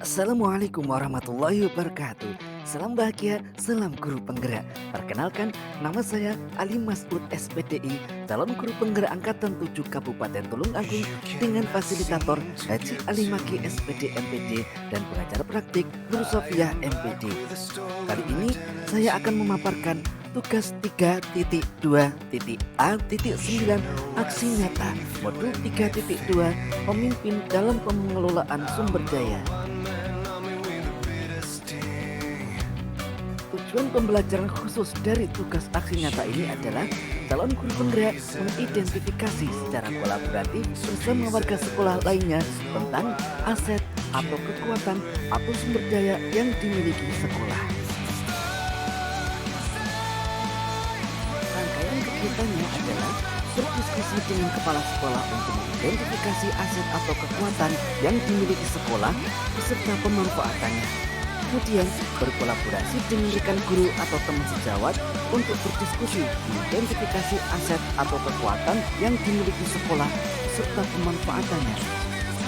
Assalamualaikum warahmatullahi wabarakatuh. Salam bahagia, salam guru penggerak. Perkenalkan, nama saya Ali Masud SPDI, calon guru penggerak angkatan 7 Kabupaten Tulungagung dengan fasilitator Haji Ali Maki SPD MPD dan pengajar praktik Nur Sofia MPD. Kali ini saya akan memaparkan tugas 3.2.A.9 aksi nyata modul 3.2 pemimpin dalam pengelolaan sumber daya. Tujuan pembelajaran khusus dari tugas aksi nyata ini adalah calon guru penggerak mengidentifikasi secara kolaboratif bersama warga sekolah lainnya tentang aset atau kekuatan atau sumber daya yang dimiliki sekolah. Rangkaian kegiatannya adalah berdiskusi dengan kepala sekolah untuk mengidentifikasi aset atau kekuatan yang dimiliki sekolah beserta pemanfaatannya. Kemudian berkolaborasi dengan rekan guru atau teman sejawat untuk berdiskusi mengidentifikasi aset atau kekuatan yang dimiliki sekolah serta pemanfaatannya.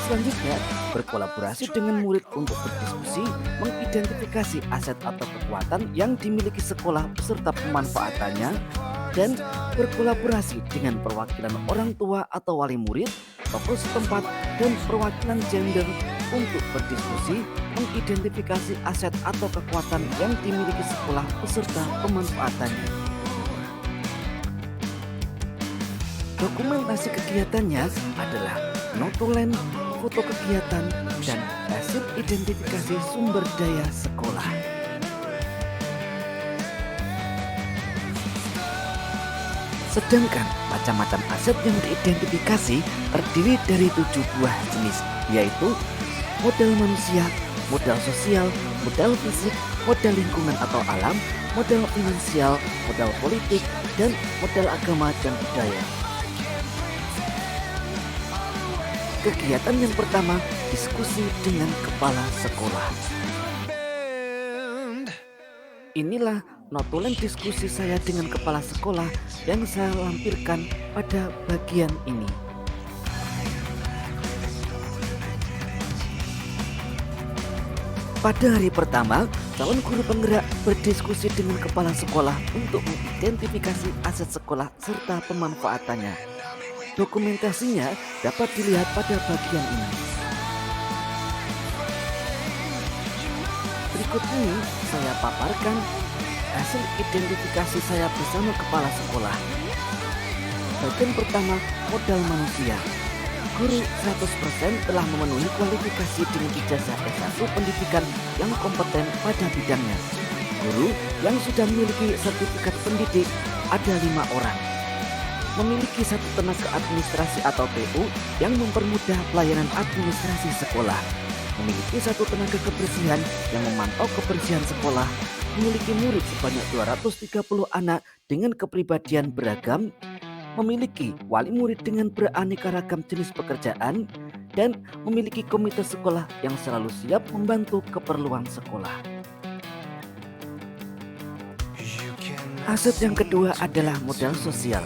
Selanjutnya, berkolaborasi dengan murid untuk berdiskusi mengidentifikasi aset atau kekuatan yang dimiliki sekolah beserta pemanfaatannya, dan berkolaborasi dengan perwakilan orang tua atau wali murid, tokoh setempat, dan perwakilan gender untuk berdiskusi mengidentifikasi aset atau kekuatan yang dimiliki sekolah beserta pemanfaatannya. Dokumentasi kegiatannya adalah notulen, foto kegiatan, dan hasil identifikasi sumber daya sekolah. Sedangkan macam-macam aset yang diidentifikasi terdiri dari 7 buah jenis, yaitu modal manusia, modal sosial, modal fisik, modal lingkungan atau alam, modal finansial, modal politik, dan modal agama dan budaya. Kegiatan yang pertama, diskusi dengan kepala sekolah. Inilah notulen diskusi saya dengan kepala sekolah yang saya lampirkan pada bagian ini. Pada hari pertama, calon guru penggerak berdiskusi dengan kepala sekolah untuk mengidentifikasi aset sekolah serta pemanfaatannya. Dokumentasinya dapat dilihat pada bagian ini. Berikut ini saya paparkan hasil identifikasi saya bersama kepala sekolah. Bagian pertama, modal manusia. Guru 100% telah memenuhi kualifikasi dengan ijazah S1 pendidikan yang kompeten pada bidangnya. Guru yang sudah memiliki sertifikat pendidik ada 5 orang. Memiliki 1 tenaga administrasi atau TU yang mempermudah pelayanan administrasi sekolah. Memiliki 1 tenaga kebersihan yang memantau kebersihan sekolah. Memiliki murid sebanyak 230 anak dengan kepribadian beragam. Memiliki wali murid dengan beraneka ragam jenis pekerjaan, dan memiliki komite sekolah yang selalu siap membantu keperluan sekolah. Aset yang kedua adalah modal sosial,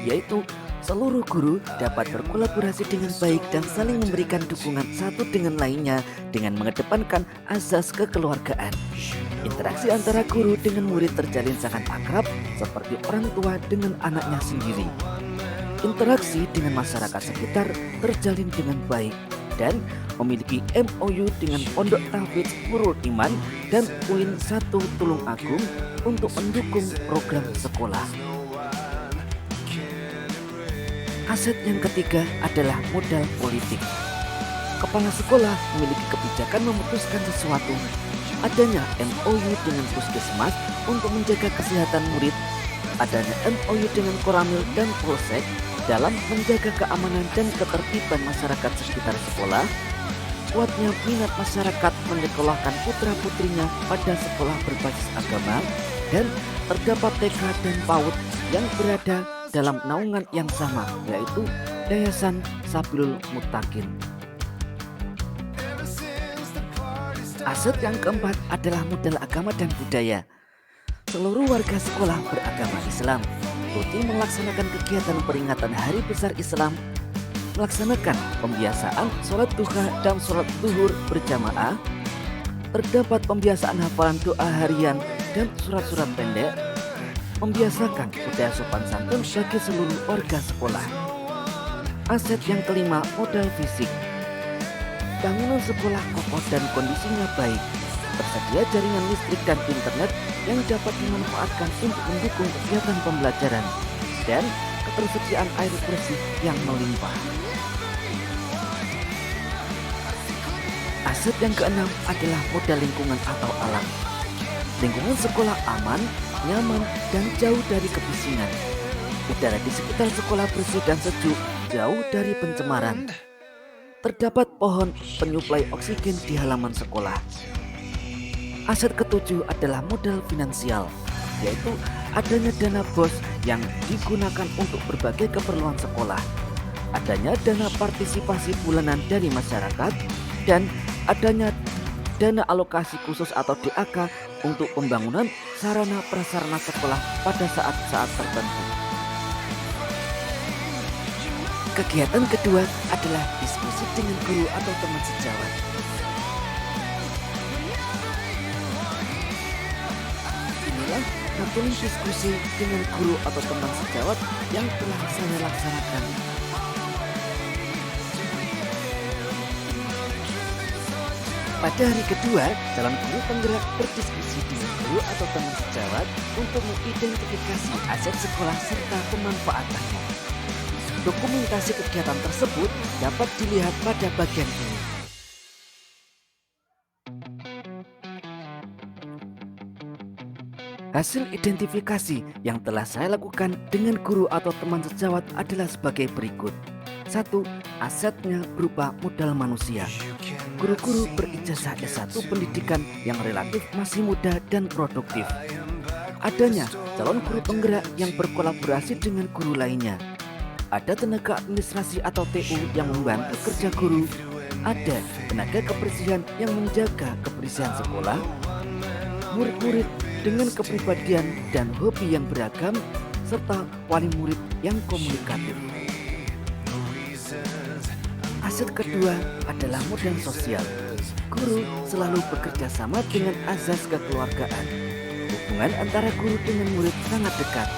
yaitu seluruh guru dapat berkolaborasi dengan baik dan saling memberikan dukungan satu dengan lainnya dengan mengedepankan azas kekeluargaan. Interaksi antara guru dengan murid terjalin sangat akrab seperti orang tua dengan anaknya sendiri. Interaksi dengan masyarakat sekitar terjalin dengan baik dan memiliki MOU dengan Pondok Tahfidz Nurul Iman dan UIN 1 Tulungagung untuk mendukung program sekolah. Aset yang ketiga adalah modal politik. Kepala sekolah memiliki kebijakan memutuskan sesuatu. Adanya MOU dengan puskesmas untuk menjaga kesehatan murid. Adanya MOU dengan Koramil dan Polsek dalam menjaga keamanan dan ketertiban masyarakat sekitar sekolah. Kuatnya minat masyarakat menyekolahkan putra-putrinya pada sekolah berbasis agama, dan terdapat TK dan PAUD yang berada dalam naungan yang sama, yaitu Yayasan Sabilul Muttaqin. Aset yang keempat adalah modal agama dan budaya. Seluruh warga sekolah beragama Islam rutin melaksanakan kegiatan peringatan Hari Besar Islam, melaksanakan pembiasaan sholat duha dan sholat zuhur berjamaah, Terdapat pembiasaan hafalan doa harian dan surat-surat pendek, membiasakan budaya sopan santun bagi seluruh warga sekolah. Aset yang kelima, modal fisik. Bangunan sekolah kokoh dan kondisinya baik. Tersedia jaringan listrik dan internet yang dapat dimanfaatkan untuk mendukung kegiatan pembelajaran dan ketersediaan air bersih yang melimpah. Aset yang keenam adalah modal lingkungan atau alam. Lingkungan sekolah aman, nyaman, dan jauh dari kebisingan. Udara di sekitar sekolah bersih dan sejuk, jauh dari pencemaran. Terdapat pohon penyuplai oksigen di halaman sekolah. Aset ketujuh adalah modal finansial, yaitu adanya dana BOS yang digunakan untuk berbagai keperluan sekolah, adanya dana partisipasi bulanan dari masyarakat, dan adanya dana alokasi khusus atau DAK untuk pembangunan sarana prasarana sekolah pada saat-saat tertentu. Kegiatan kedua adalah diskusi dengan guru atau teman sejawat. Inilah materi diskusi dengan guru atau teman sejawat yang telah saya laksanakan. Pada hari kedua, calon guru penggerak berdiskusi dengan guru atau teman sejawat untuk mengidentifikasi aset sekolah serta pemanfaatannya. Dokumentasi kegiatan tersebut dapat dilihat pada bagian ini. Hasil identifikasi yang telah saya lakukan dengan guru atau teman sejawat adalah sebagai berikut. 1. Asetnya berupa modal manusia. Guru-guru berijazah S1 pendidikan yang relatif masih muda dan produktif. Adanya calon guru penggerak yang berkolaborasi dengan guru lainnya. Ada tenaga administrasi atau TU yang membantu kerja guru. Ada tenaga kebersihan yang menjaga kebersihan sekolah. Murid-murid dengan kepribadian dan hobi yang beragam, serta wali murid yang komunikatif. Aset kedua adalah modal sosial. Guru selalu bekerja sama dengan azas kekeluargaan. Hubungan antara guru dengan murid sangat dekat.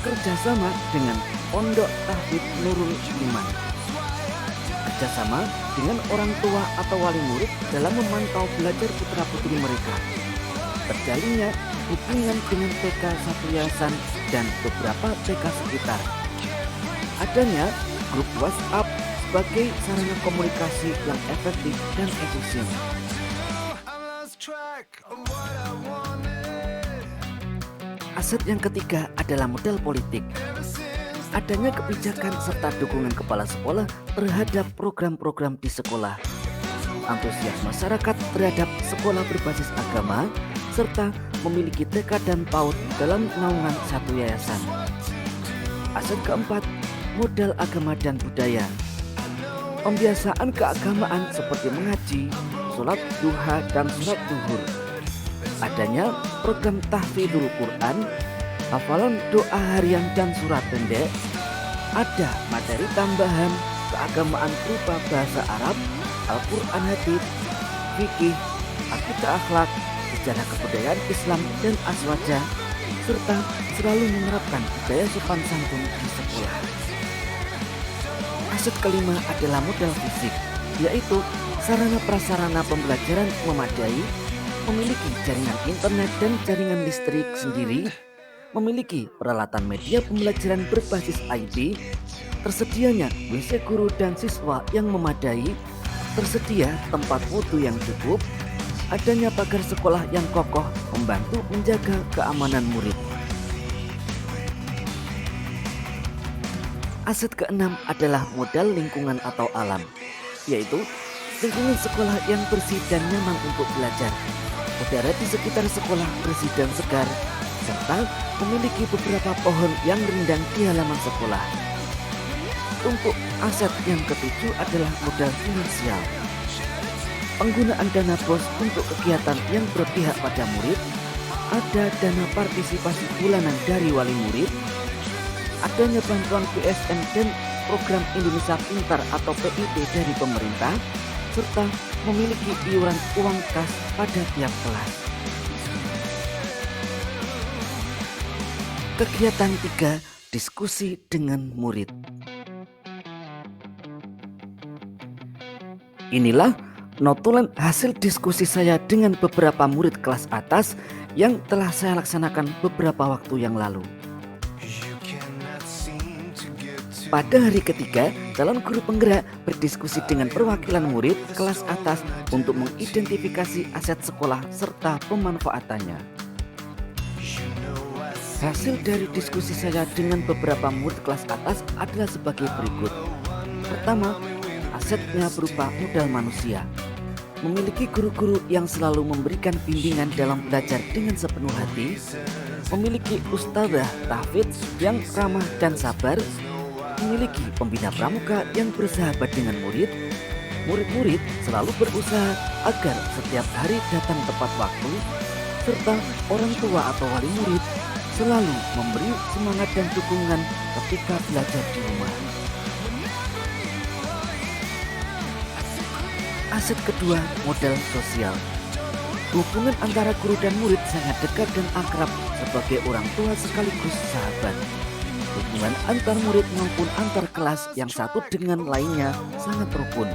Kerjasama dengan Pondok Tahfidz Nurul Iman. Kerjasama dengan orang tua atau wali murid dalam memantau belajar putra-putri mereka. Terjalinnya hubungan dengan TK satu yayasan dan beberapa TK sekitar. Adanya grup WhatsApp sebagai sarana komunikasi yang efektif dan efisien. Aset yang ketiga adalah modal politik. Adanya kebijakan serta dukungan kepala sekolah terhadap program-program di sekolah. Antusias masyarakat terhadap sekolah berbasis agama, serta memiliki TK dan PAUD dalam naungan satu yayasan. Aset keempat, modal agama dan budaya. Pembiasaan keagamaan seperti mengaji, sholat duha, dan sholat duhur. Adanya program tahfidzul Quran, hafalan doa harian dan surat pendek. Ada materi tambahan keagamaan berupa bahasa Arab, Al-Quran hadits, fikih, akidah akhlak, sejarah kebudayaan Islam dan aswaja, serta selalu menerapkan budaya sopan santun di sekolah. Aset kelima adalah modal fisik, yaitu sarana prasarana pembelajaran memadai, memiliki jaringan internet dan jaringan listrik sendiri, memiliki peralatan media pembelajaran berbasis IP, tersedianya WC guru dan siswa yang memadai, tersedia tempat wudhu yang cukup, adanya pagar sekolah yang kokoh membantu menjaga keamanan murid. Aset keenam adalah modal lingkungan atau alam, yaitu lingkungan sekolah yang bersih dan nyaman untuk belajar, udara di sekitar sekolah bersih dan segar, serta memiliki beberapa pohon yang rindang di halaman sekolah. Untuk aset yang ketujuh adalah modal finansial. Penggunaan dana BOS untuk kegiatan yang berpihak pada murid, ada dana partisipasi bulanan dari wali murid, adanya bantuan PSN dan program Indonesia Pintar atau PIP dari pemerintah, serta memiliki iuran uang kas pada tiap kelas. Kegiatan 3, diskusi dengan murid. Inilah notulen hasil diskusi saya dengan beberapa murid kelas atas yang telah saya laksanakan beberapa waktu yang lalu. Pada hari ketiga, calon guru penggerak berdiskusi dengan perwakilan murid kelas atas untuk mengidentifikasi aset sekolah serta pemanfaatannya. Hasil dari diskusi saya dengan beberapa murid kelas atas adalah sebagai berikut. Pertama, asetnya berupa modal manusia. Memiliki guru-guru yang selalu memberikan bimbingan dalam belajar dengan sepenuh hati, memiliki ustadzah tahfidz yang ramah dan sabar, memiliki pembina pramuka yang bersahabat dengan murid. Murid-murid selalu berusaha agar setiap hari datang tepat waktu, serta orang tua atau wali murid selalu memberi semangat dan dukungan ketika belajar di rumah. Aset kedua, modal sosial. Hubungan antara guru dan murid sangat dekat dan akrab sebagai orang tua sekaligus sahabat. Hubungan antar murid maupun antar kelas yang satu dengan lainnya sangat rukun.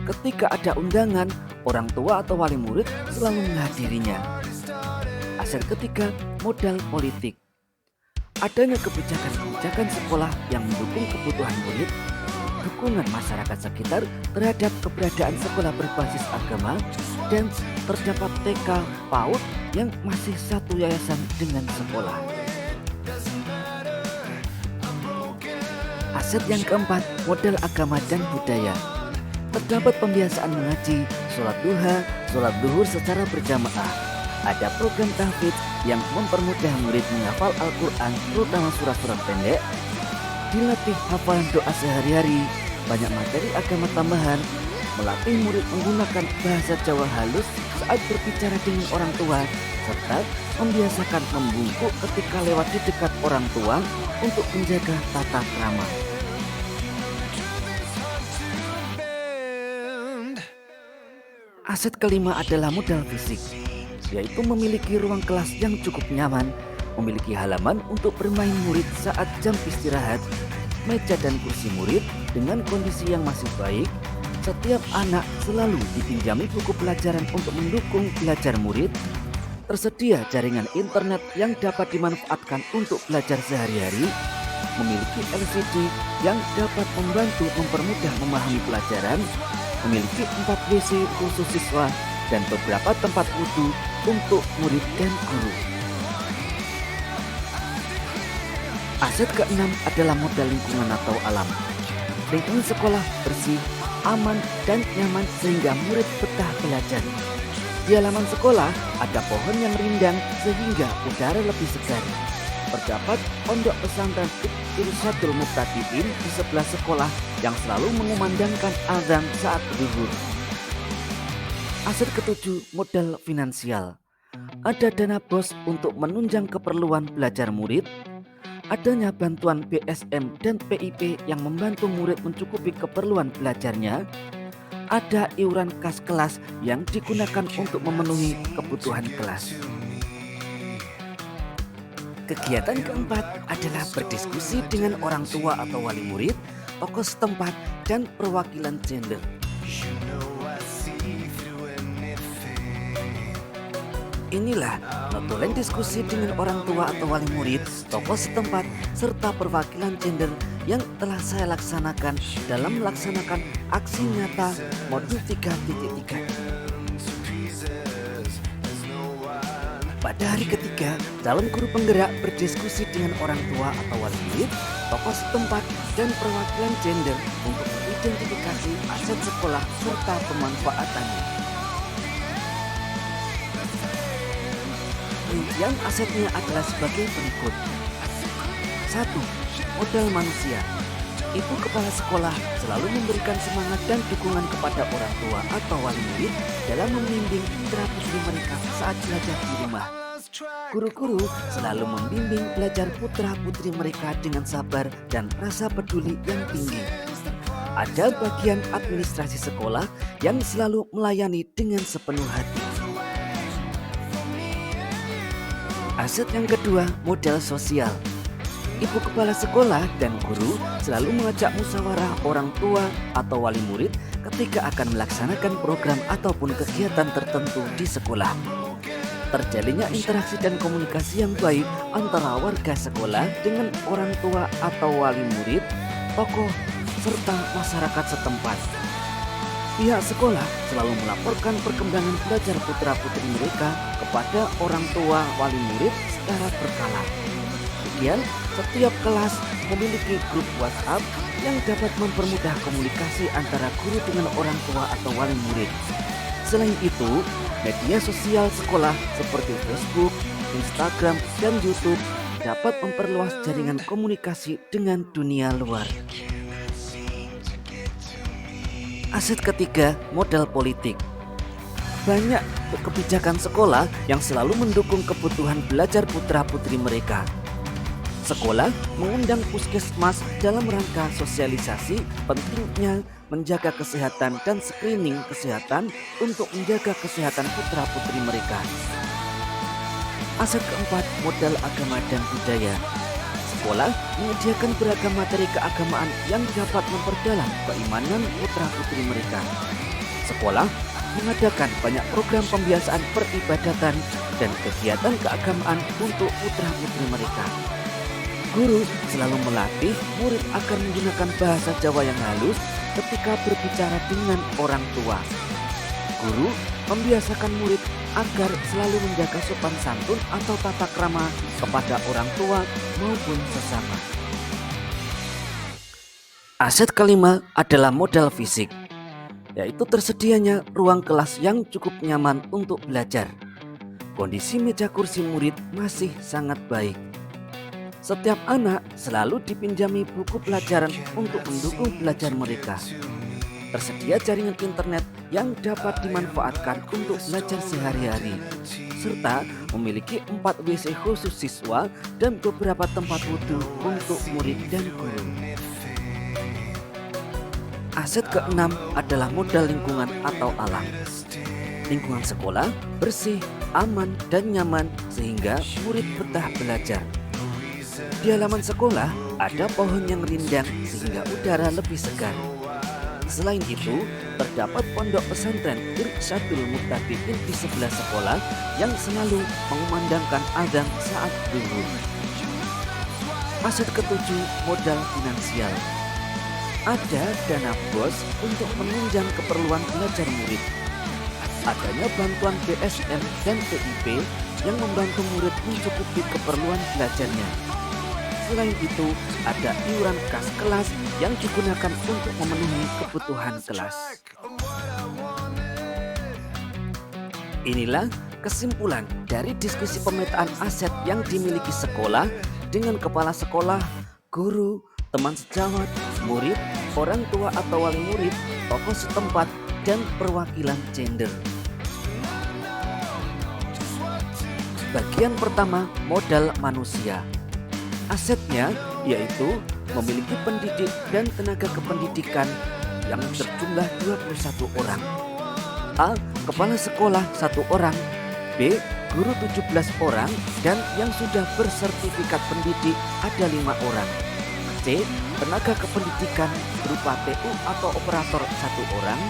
Ketika ada undangan, orang tua atau wali murid selalu menghadirinya. Aset ketiga, modal politik. Adanya kebijakan-kebijakan sekolah yang mendukung kebutuhan murid, dukungan masyarakat sekitar terhadap keberadaan sekolah berbasis agama, dan terdapat TK PAUD yang masih satu yayasan dengan sekolah. Aset yang keempat, modal agama dan budaya. Terdapat pembiasaan mengaji, sholat duha, sholat duhur secara berjamaah. Ada program tahfidz yang mempermudah murid menghafal Al-Quran, terutama surat-surat pendek. Dilatih hafalan doa sehari-hari, banyak materi agama tambahan, melatih murid menggunakan bahasa Jawa halus saat berbicara dengan orang tua, serta membiasakan membungkuk ketika lewat di dekat orang tua untuk menjaga tata krama. Aset kelima adalah modal fisik, yaitu memiliki ruang kelas yang cukup nyaman, memiliki halaman untuk bermain murid saat jam istirahat, meja dan kursi murid dengan kondisi yang masih baik. Setiap anak selalu dipinjami buku pelajaran untuk mendukung belajar murid. Tersedia jaringan internet yang dapat dimanfaatkan untuk belajar sehari-hari. Memiliki LCD yang dapat membantu mempermudah memahami pelajaran. Memiliki 4 WC khusus siswa dan beberapa tempat wudhu untuk murid dan guru. Aset keenam adalah modal lingkungan atau alam. Lingkungan sekolah bersih, aman, dan nyaman sehingga murid betah belajar. Di halaman sekolah ada pohon yang rindang sehingga udara lebih segar. Terdapat pondok pesantren Irsyadul Muqtadin di sebelah sekolah yang selalu mengumandangkan azan saat zuhur. Aset ketujuh, modal finansial. Ada dana BOS untuk menunjang keperluan belajar murid. Adanya bantuan BSM dan PIP yang membantu murid mencukupi keperluan belajarnya. Ada iuran kas kelas yang digunakan untuk memenuhi kebutuhan kelas. Kegiatan keempat adalah berdiskusi dengan orang tua atau wali murid, tokoh setempat, dan perwakilan gender. Inilah notulen diskusi dengan orang tua atau wali murid, tokoh setempat, serta perwakilan gender yang telah saya laksanakan dalam melaksanakan aksi nyata modul 3.3. Pada hari ketiga, calon guru penggerak berdiskusi dengan orang tua atau wali murid, tokoh setempat, dan perwakilan gender untuk mengidentifikasi aset sekolah serta pemanfaatannya. Rincian asetnya adalah sebagai berikut. 1. Modal manusia. Ibu kepala sekolah selalu memberikan semangat dan dukungan kepada orang tua atau wali murid dalam membimbing putra-putri mereka saat belajar di rumah. Guru-guru selalu membimbing belajar putra-putri mereka dengan sabar dan rasa peduli yang tinggi. Ada bagian administrasi sekolah yang selalu melayani dengan sepenuh hati. Aset yang kedua, modal sosial. Ibu kepala sekolah dan guru selalu mengajak musyawarah orang tua atau wali murid ketika akan melaksanakan program ataupun kegiatan tertentu di sekolah. Terjalinnya interaksi dan komunikasi yang baik antara warga sekolah dengan orang tua atau wali murid, tokoh, serta masyarakat setempat. Pihak sekolah selalu melaporkan perkembangan belajar putra-putri mereka kepada orang tua wali murid secara berkala. Kemudian, setiap kelas memiliki grup WhatsApp yang dapat mempermudah komunikasi antara guru dengan orang tua atau wali murid. Selain itu, media sosial sekolah seperti Facebook, Instagram, dan YouTube dapat memperluas jaringan komunikasi dengan dunia luar. Aset ketiga, modal politik. Banyak kebijakan sekolah yang selalu mendukung kebutuhan belajar putra-putri mereka. Sekolah mengundang puskesmas dalam rangka sosialisasi pentingnya menjaga kesehatan dan screening kesehatan untuk menjaga kesehatan putra-putri mereka. Aset keempat, modal agama dan budaya. Sekolah menyediakan beragam materi keagamaan yang dapat memperdalam keimanan putra-putri mereka. Sekolah mengadakan banyak program pembiasaan peribadatan dan kegiatan keagamaan untuk putra-putri mereka. Guru selalu melatih murid agar menggunakan bahasa Jawa yang halus ketika berbicara dengan orang tua. Guru membiasakan murid agar selalu menjaga sopan santun atau tata krama kepada orang tua maupun sesama. Aset kelima adalah modal fisik, yaitu tersedianya ruang kelas yang cukup nyaman untuk belajar. Kondisi meja kursi murid masih sangat baik. Setiap anak selalu dipinjami buku pelajaran untuk mendukung belajar mereka. Tersedia jaringan internet yang dapat dimanfaatkan untuk belajar sehari-hari, serta memiliki 4 WC khusus siswa dan beberapa tempat wudhu untuk murid dan guru. Aset keenam adalah modal lingkungan atau alam. Lingkungan sekolah bersih, aman, dan nyaman sehingga murid betah belajar. Di halaman sekolah ada pohon yang rindang sehingga udara lebih segar. Selain itu, terdapat pondok pesantren Irsyadul Muttaqin di sebelah sekolah yang selalu mengumandangkan adzan saat zuhur. Aset ketujuh, modal finansial. Ada dana BOS untuk menunjang keperluan belajar murid. Adanya bantuan BSM dan PIP yang membantu murid mencukupi keperluan belajarnya. Selain itu, ada iuran kas kelas yang digunakan untuk memenuhi kebutuhan kelas. Inilah kesimpulan dari diskusi pemetaan aset yang dimiliki sekolah dengan kepala sekolah, guru, teman sejawat, murid, orang tua atau wali murid, tokoh setempat, dan perwakilan gender. Bagian pertama, modal manusia. Asetnya yaitu memiliki pendidik dan tenaga kependidikan yang berjumlah 21 orang. A. Kepala sekolah 1 orang. B. Guru 17 orang dan yang sudah bersertifikat pendidik ada 5 orang. C. Tenaga kependidikan berupa TU atau operator 1 orang.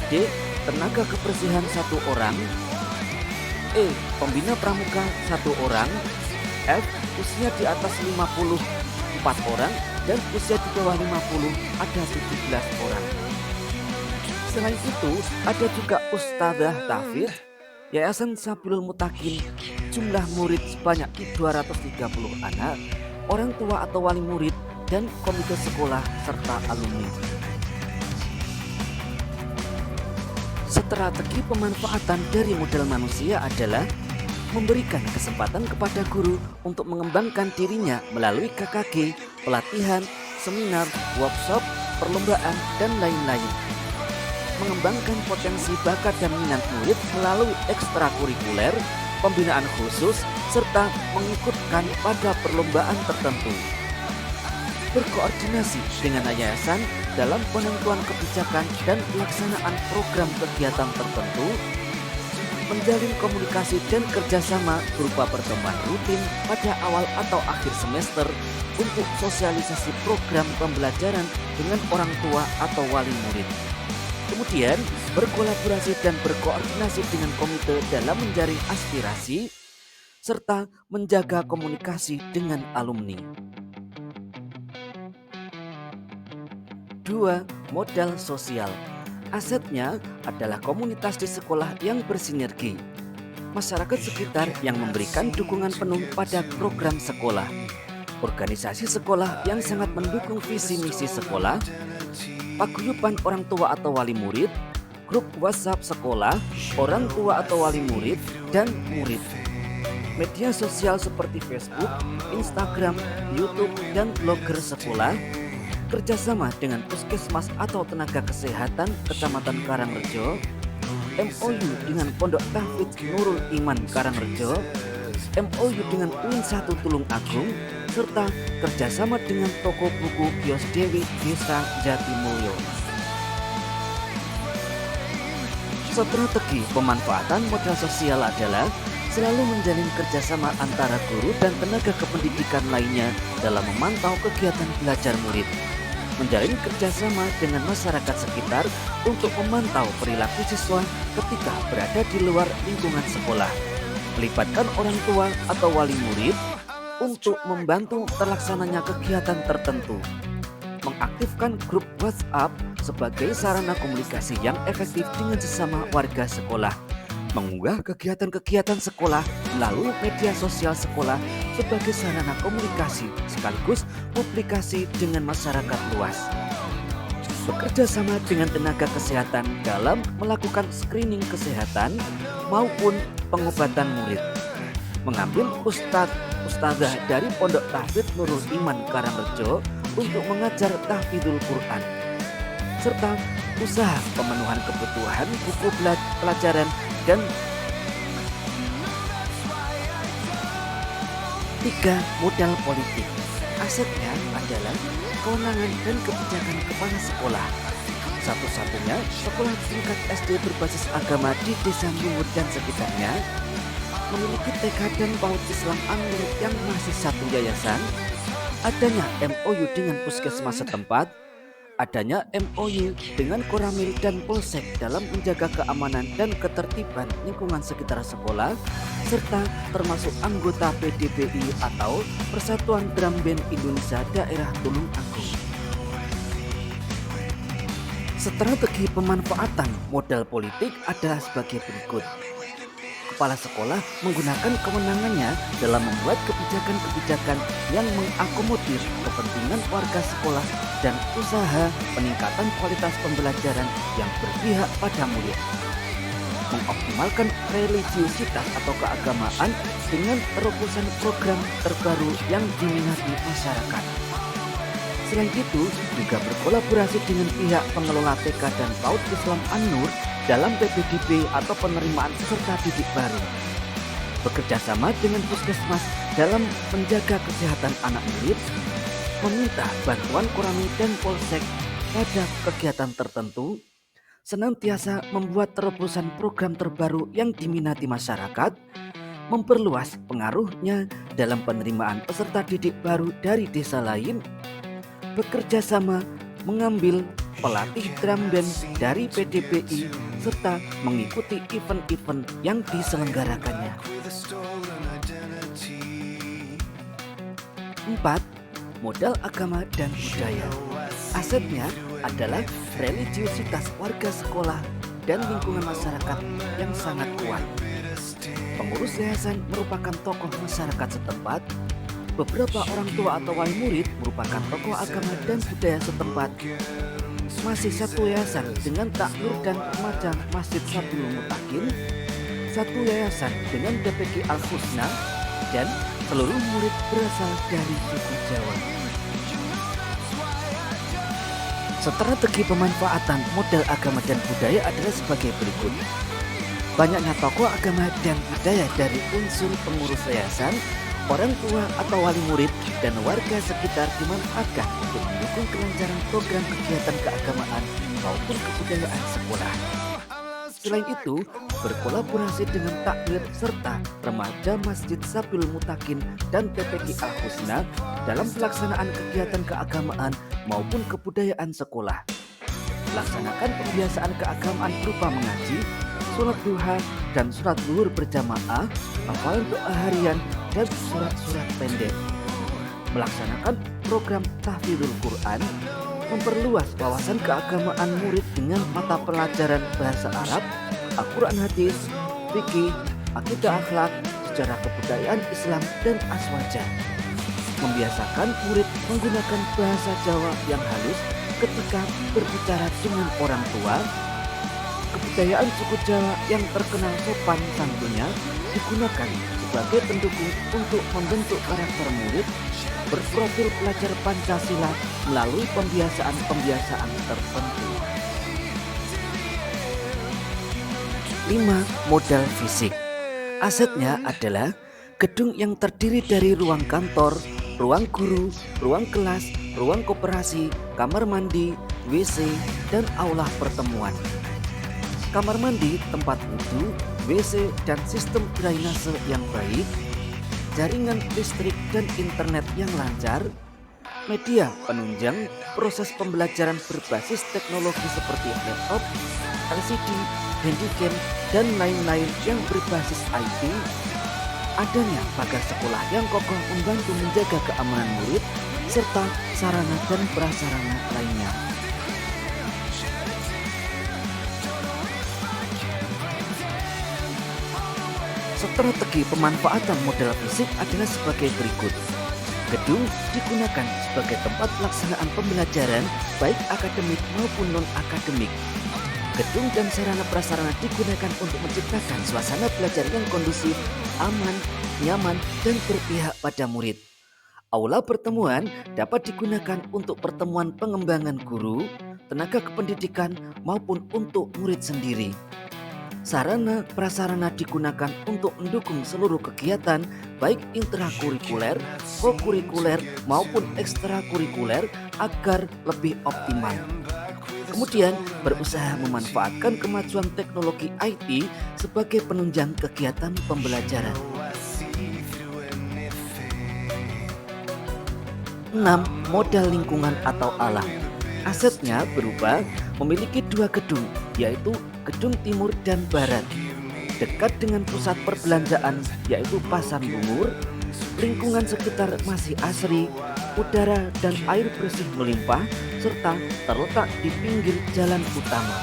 D. Tenaga kebersihan 1 orang. E. Pembina pramuka 1 orang. F. Usia di atas 54 orang dan usia di bawah 50 ada 17 orang. Selain itu, ada juga Ustadzah Tahfidz, Yayasan Sabilul Muttaqin, jumlah murid sebanyak 230 anak, orang tua atau wali murid, dan komite sekolah serta alumni. Strategi pemanfaatan dari modal manusia adalah memberikan kesempatan kepada guru untuk mengembangkan dirinya melalui KKG, pelatihan, seminar, workshop, perlombaan, dan lain-lain. Mengembangkan potensi bakat dan minat murid melalui ekstrakurikuler, pembinaan khusus, serta mengikutkan pada perlombaan tertentu. berkoordinasi dengan yayasan dalam penentuan kebijakan dan pelaksanaan program kegiatan tertentu, menjalin komunikasi dan kerjasama berupa pertemuan rutin pada awal atau akhir semester untuk sosialisasi program pembelajaran dengan orang tua atau wali murid. Kemudian, berkolaborasi dan berkoordinasi dengan komite dalam menjaring aspirasi, serta menjaga komunikasi dengan alumni. 2. Modal sosial. Asetnya adalah komunitas di sekolah yang bersinergi, masyarakat sekitar yang memberikan dukungan penuh pada program sekolah, organisasi sekolah yang sangat mendukung visi misi sekolah, paguyuban orang tua atau wali murid, grup WhatsApp sekolah, orang tua atau wali murid, dan murid. Media sosial seperti Facebook, Instagram, YouTube, dan blogger sekolah, kerjasama dengan puskesmas atau tenaga kesehatan Kecamatan Karangrejo, MOU dengan Pondok Tahfidz Nurul Iman Karangrejo, MOU dengan UIN 1 Tulung Agung, serta kerjasama dengan toko buku Kios Dewi Desa Jatimulyo. Strategi pemanfaatan modal sosial adalah selalu menjalin kerjasama antara guru dan tenaga kependidikan lainnya dalam memantau kegiatan belajar murid, menjalin kerjasama dengan masyarakat sekitar untuk memantau perilaku siswa ketika berada di luar lingkungan sekolah, melibatkan orang tua atau wali murid untuk membantu terlaksananya kegiatan tertentu, mengaktifkan grup WhatsApp sebagai sarana komunikasi yang efektif dengan sesama warga sekolah, mengunggah kegiatan-kegiatan sekolah melalui media sosial sekolah sebagai sarana komunikasi sekaligus publikasi dengan masyarakat luas, bekerja sama dengan tenaga kesehatan dalam melakukan screening kesehatan maupun pengobatan murid, mengambil ustadzah dari Pondok Tahfidz Nurul Iman Karangrejo untuk mengajar tahfidzul Quran, serta usaha pemenuhan kebutuhan buku pelajaran dan 3. Modal politik. Asetnya adalah kewenangan dan kebijakan kepala sekolah. Satu-satunya sekolah tingkat SD berbasis agama di Desa Bungur dan sekitarnya, memiliki TK dan PAUD Islam An-Nur yang masih satu yayasan, adanya MOU dengan puskesmas setempat, adanya MOU dengan Koramil dan Polsek dalam menjaga keamanan dan ketertiban lingkungan sekitar sekolah, serta termasuk anggota PDBI atau Persatuan Drum Band Indonesia Daerah Tulung Agung. Strategi pemanfaatan modal politik adalah sebagai berikut. Kepala sekolah menggunakan kewenangannya dalam membuat kebijakan-kebijakan yang mengakomodir kepentingan warga sekolah dan usaha peningkatan kualitas pembelajaran yang berpihak pada murid, mengoptimalkan religiusitas atau keagamaan dengan terobosan program terbaru yang diminati masyarakat. Selain itu, juga berkolaborasi dengan pihak pengelola TK dan PAUD Islam An-Nur dalam PPDB atau penerimaan peserta didik baru, bekerja sama dengan puskesmas dalam menjaga kesehatan anak murid, meminta bantuan Koramil dan Polsek pada kegiatan tertentu, senantiasa membuat terobosan program terbaru yang diminati masyarakat, memperluas pengaruhnya dalam penerimaan peserta didik baru dari desa lain, bekerja sama mengambil pelatih drum band dari PDBI serta mengikuti event-event yang diselenggarakannya. 4. Modal agama dan budaya. Asetnya adalah religiusitas warga sekolah dan lingkungan masyarakat yang sangat kuat. Pengurus yayasan merupakan tokoh masyarakat setempat. Beberapa orang tua atau wali murid merupakan tokoh agama dan budaya setempat. Masih satu yayasan dengan takmir dan remaja Masjid Sabilul Mutakin, satu yayasan dengan DPG Al-Husna, dan seluruh murid berasal dari suku Jawa. Strategi pemanfaatan modal agama dan budaya adalah sebagai berikut. Banyaknya tokoh agama dan budaya dari unsur pengurus yayasan Orang tua atau wali murid dan warga sekitar dimanfaatkan untuk mendukung kelancaran program kegiatan keagamaan maupun kebudayaan sekolah. Selain itu, berkolaborasi dengan takmir serta remaja Masjid Sabil Mutakin dan PPK Al-Husna dalam pelaksanaan kegiatan keagamaan maupun kebudayaan sekolah. Laksanakan pembiasaan keagamaan berupa mengaji, sholat duha, dan sholat zuhur berjamaah, hafalan doa harian, dan surat-surat pendek. Melaksanakan program tahfidzul Quran, memperluas wawasan keagamaan murid dengan mata pelajaran bahasa Arab, Al-Quran hadis, fikih, akidah akhlak, sejarah kebudayaan Islam, dan aswaja. Membiasakan murid menggunakan bahasa Jawa yang halus ketika berbicara dengan orang tua. Kebudayaan suku Jawa yang terkenal sopan santunnya digunakan sebagai pendukung untuk membentuk karakter murid berprofil pelajar Pancasila melalui pembiasaan-pembiasaan tertentu. 5. Modal fisik. Asetnya adalah gedung yang terdiri dari ruang kantor, ruang guru, ruang kelas, ruang koperasi, kamar mandi, WC, dan aula pertemuan. Kamar mandi, tempat wudhu, WC, dan sistem drainase yang baik, jaringan listrik dan internet yang lancar, media penunjang proses pembelajaran berbasis teknologi seperti laptop, LCD, handycam, dan lain-lain yang berbasis IT, adanya pagar sekolah yang kokoh membantu menjaga keamanan murid, serta sarana dan prasarana lainnya. Strategi pemanfaatan modal fisik adalah sebagai berikut. Gedung digunakan sebagai tempat pelaksanaan pembelajaran baik akademik maupun non-akademik. Gedung dan sarana prasarana digunakan untuk menciptakan suasana belajar yang kondusif, aman, nyaman, dan berpihak pada murid. Aula pertemuan dapat digunakan untuk pertemuan pengembangan guru, tenaga kependidikan, maupun untuk murid sendiri. Sarana prasarana digunakan untuk mendukung seluruh kegiatan baik intrakurikuler, kokurikuler maupun ekstrakurikuler agar lebih optimal. Kemudian berusaha memanfaatkan kemajuan teknologi IT sebagai penunjang kegiatan pembelajaran. 6. Modal lingkungan atau alam. Asetnya berupa memiliki 2 gedung, yaitu Gedung Timur dan Barat, dekat dengan pusat perbelanjaan yaitu Pasar Bungur. Lingkungan sekitar masih asri, udara dan air bersih melimpah, serta terletak di pinggir jalan utama.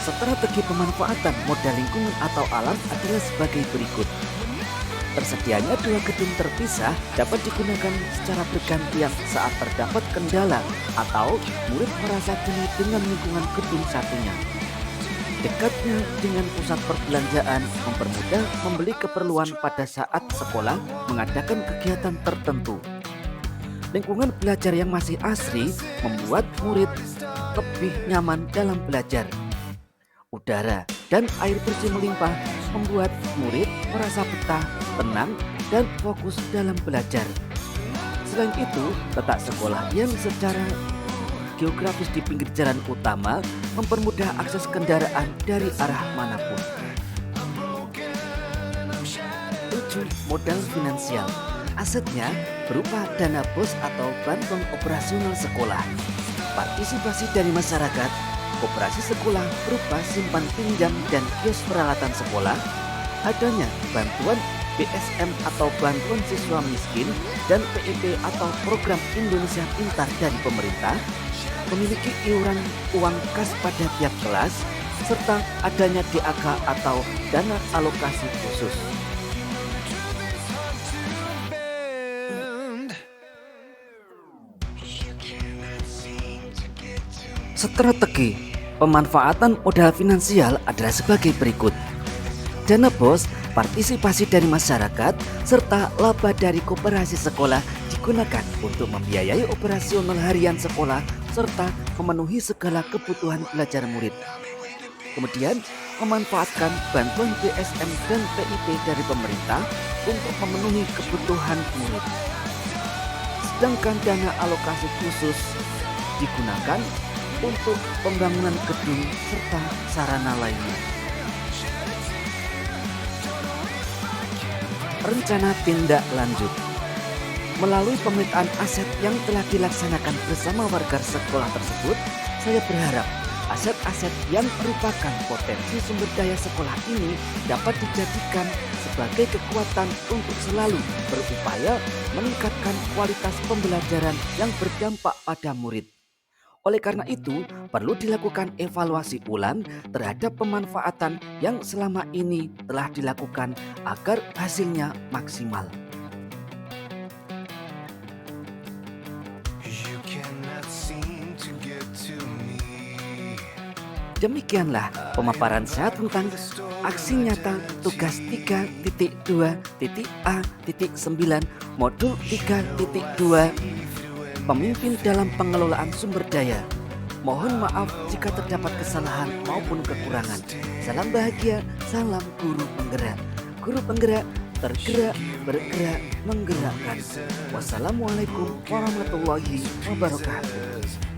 Strategi pemanfaatan modal lingkungan atau alam adalah sebagai berikut. Tersedianya 2 gedung terpisah dapat digunakan secara bergantian saat terdapat kendala atau murid merasa jenuh dengan lingkungan gedung satunya. Dekatnya dengan pusat perbelanjaan mempermudah membeli keperluan pada saat sekolah mengadakan kegiatan tertentu. Lingkungan belajar yang masih asri membuat murid lebih nyaman dalam belajar. Udara dan air bersih melimpah membuat murid merasa betah, tenang, dan fokus dalam belajar. Selain itu, letak sekolah yang secara geografis di pinggir jalan utama mempermudah akses kendaraan dari arah manapun. 7. Modal finansial. Asetnya berupa dana BOS atau bantuan operasional sekolah, partisipasi dari masyarakat, koperasi sekolah berupa simpan pinjam dan kios peralatan sekolah, adanya bantuan BSM atau bantuan siswa miskin dan PIP atau program Indonesia Pintar dari pemerintah, memiliki iuran uang kas pada tiap kelas, serta adanya DAK atau dana alokasi khusus. Strategi pemanfaatan modal finansial adalah sebagai berikut. Dana BOS, partisipasi dari masyarakat, serta laba dari koperasi sekolah digunakan untuk membiayai operasional harian sekolah serta memenuhi segala kebutuhan belajar murid. Kemudian memanfaatkan bantuan BSM dan PIP dari pemerintah untuk memenuhi kebutuhan murid. Sedangkan dana alokasi khusus digunakan untuk pembangunan gedung serta sarana lainnya. Rencana tindak lanjut. Melalui pemetaan aset yang telah dilaksanakan bersama warga sekolah tersebut, saya berharap aset-aset yang merupakan potensi sumber daya sekolah ini dapat dijadikan sebagai kekuatan untuk selalu berupaya meningkatkan kualitas pembelajaran yang berdampak pada murid. Oleh karena itu, perlu dilakukan evaluasi ulang terhadap pemanfaatan yang selama ini telah dilakukan agar hasilnya maksimal. Demikianlah pemaparan saya tentang aksi nyata tugas 3.2.A.9 modul 3.2 Pemimpin dalam pengelolaan sumber daya. Mohon maaf jika terdapat kesalahan maupun kekurangan. Salam bahagia, salam guru penggerak. Guru penggerak, tergerak, bergerak, menggerakkan. Wassalamualaikum warahmatullahi wabarakatuh.